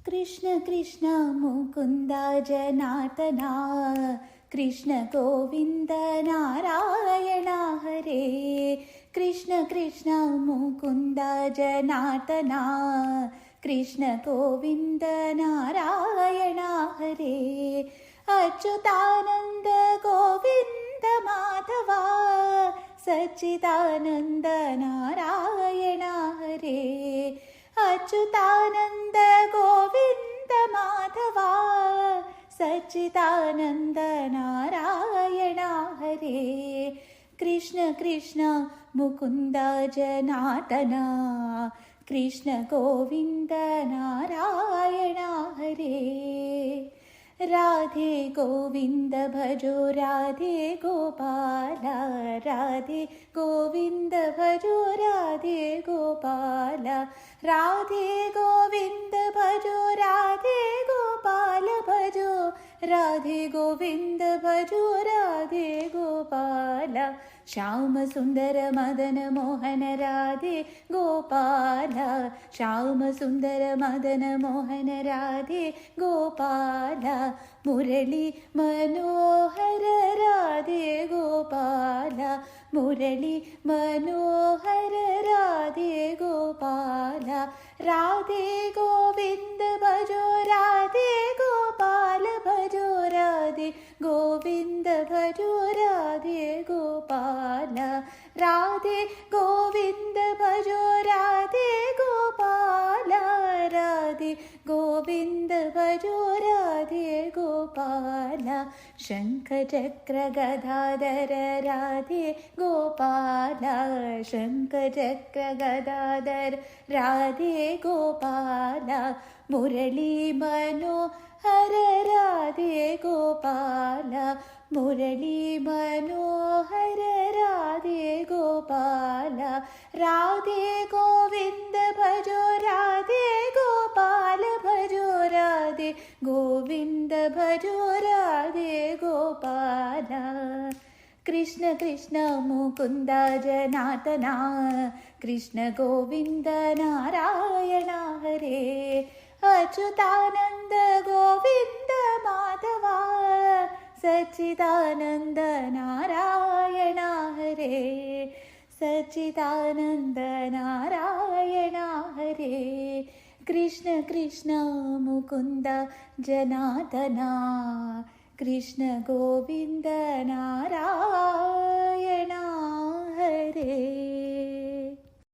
कृष्ण कृष्ण मुकुन्द जनार्दना कृष्ण गोविन्द नारायण हरे। कृष्ण कृष्ण मुकुन्द जनार्दना कृष्ण गोविन्द नारायण हरे। अच्युतानन्द गोविन्द माधवा सच्चिदानन्द नारायण हरे। अच्युतानन्द गोविन्द माधवा सच्चिदानन्द नारायण हरे। कृष्ण कृष्ण मुकुन्द जनार्दना कृष्ण गोविन्द नारायण हरे। राधे गोविन्द भजो राधे गोपाल राधे गोविन्द भजो राधे गोपाल राधे गोविन्द भजो राधे गोपाल भजो राधे गोविन्द भजो राधे गोपाल। श्याम सुन्दर मदन मोहन राधे गोपाल श्याम सुन्दर मदन मोहन राधे गोपाल। मुरली मनोहर राधे गोपाल मुरली मनोहर राधे गोपाल। राधे गोविन्द भजो राधे गोपाल भजो राधे गोविन्द भजो राधे गोपाल। राधे गोविन्द भजो राधे गोपाल राधे गोविन्द भजो राधे गोपाल। शङ्ख चक्र गदाधर राधे गोपाल शङ्ख चक्र गदाधर राधे गोपाल। मुरली मनोहर राधे गोपाल मुरली मनोहर राधे गोपाल। राधे गोविन्द भजो राधे गोपाल भजो राधे गोविन्द भजो राधे गोपाल। कृष्ण कृष्ण मुकुन्द जनार्दना कृष्ण गोविन्द नारायण हरे। अच्युतानन्द गोविन्द माधवा सच्चिदानन्द नारायण हरे सच्चिदानन्द नारायण हरे। कृष्ण कृष्ण मुकुन्द जनार्दना कृष्ण गोविन्द नारायण हरे।